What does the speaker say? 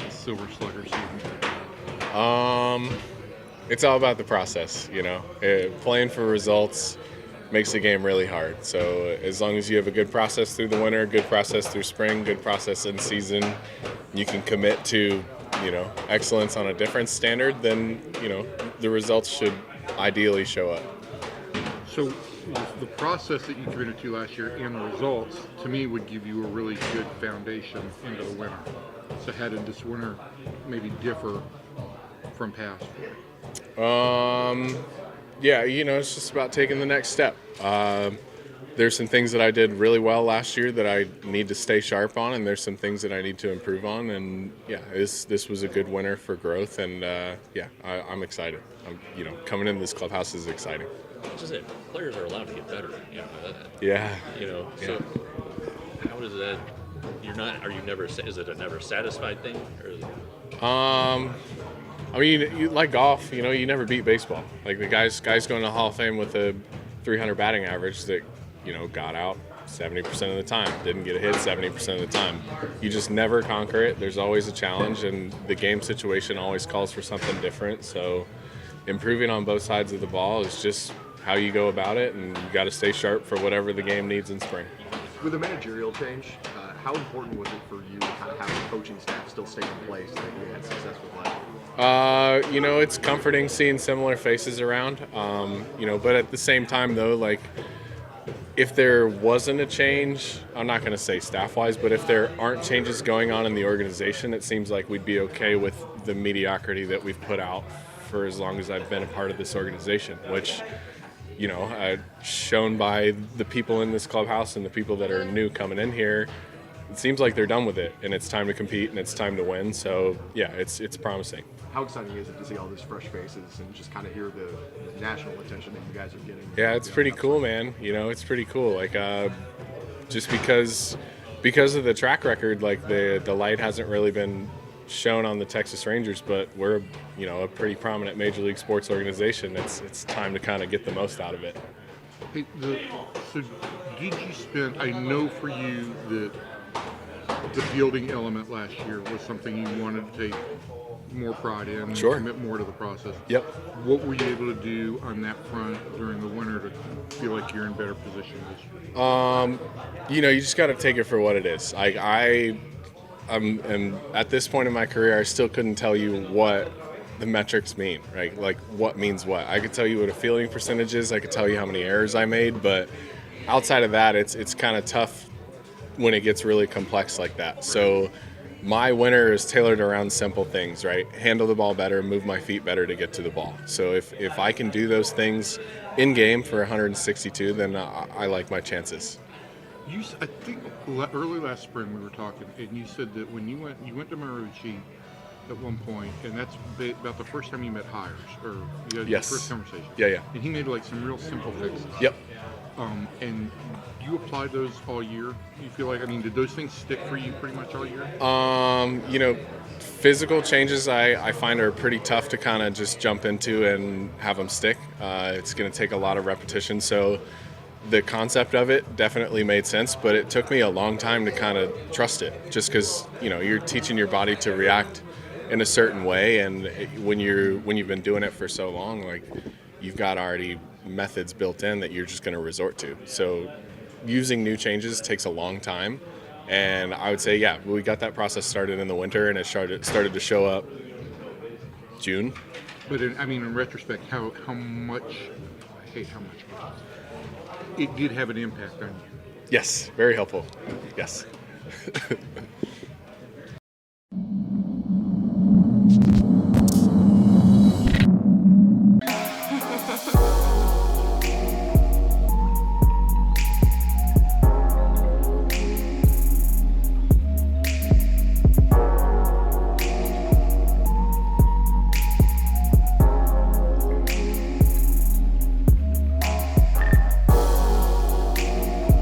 Silver Slugger season? It's all about the process, playing for results makes the game really hard. So as long as you have a good process through the winter, good process through spring, good process in season, you can commit to, excellence on a different standard, then, the results should ideally show up. So the process that you committed to last year and the results, to me, would give you a really good foundation into the winter. So how did this winter maybe differ from past? Yeah, it's just about taking the next step. There's some things that I did really well last year that I need to stay sharp on, and there's some things that I need to improve on. And yeah, this was a good winter for growth, and I'm excited. Coming into this clubhouse is exciting. Just that players are allowed to get better. Yeah. So how does that? Are you never? Is it a never satisfied thing? You like golf, you never beat baseball. Like the guys going to the Hall of Fame with a 300 batting average that, got out 70% of the time, didn't get a hit 70% of the time. You just never conquer it. There's always a challenge, and the game situation always calls for something different. So improving on both sides of the ball is just how you go about it, and you got to stay sharp for whatever the game needs in spring. With a managerial change, how important was it for you to kind of have the coaching staff still stay in place that you had success with last year? It's comforting seeing similar faces around. But at the same time, though, like, if there wasn't a change, I'm not going to say staff-wise, but if there aren't changes going on in the organization, it seems like we'd be okay with the mediocrity that we've put out for as long as I've been a part of this organization, which, shown by the people in this clubhouse and the people that are new coming in here, it seems like they're done with it, and it's time to compete and it's time to win. So yeah, it's promising. How exciting is it to see all these fresh faces and just kind of hear the national attention that you guys are getting? Yeah, it's pretty cool, man. It's pretty cool. Like, just because of the track record, like the light hasn't really been shown on the Texas Rangers, but we're a pretty prominent Major League sports organization. It's time to kind of get the most out of it. Hey, so did you spend? I know for you that the fielding element last year was something you wanted to take more pride in, and Sure. commit more to the process. Yep. What were you able to do on that front during the winter to feel like you're in better position this year? You just got to take it for what it is. I'm at this point in my career, I still couldn't tell you what the metrics mean, right? Like what means what. I could tell you what a fielding percentage is. I could tell you how many errors I made, but outside of that, it's kind of tough when it gets really complex like that. So my winter is tailored around simple things, right? Handle the ball better, move my feet better to get to the ball. So if I can do those things in game for 162, then I like my chances. I think early last spring we were talking, and you said that when you went to Marucci at one point, and that's about the first time you met Hires, or you had Yes. your first conversation. Yeah. And he made like some real simple fixes. Yep. And you applied those all year? You feel like, did those things stick for you pretty much all year? Physical changes I find are pretty tough to kind of just jump into and have them stick. It's going to take a lot of repetition. So the concept of it definitely made sense, but it took me a long time to kind of trust it, just because, you're teaching your body to react in a certain way. And when you've been doing it for so long, like, you've got already methods built in that you're just going to resort to. So using new changes takes a long time. And I would say, yeah, we got that process started in the winter, and it started to show up June. But in retrospect, how much? I hate how much. It did have an impact on you. Yes, very helpful. Yes.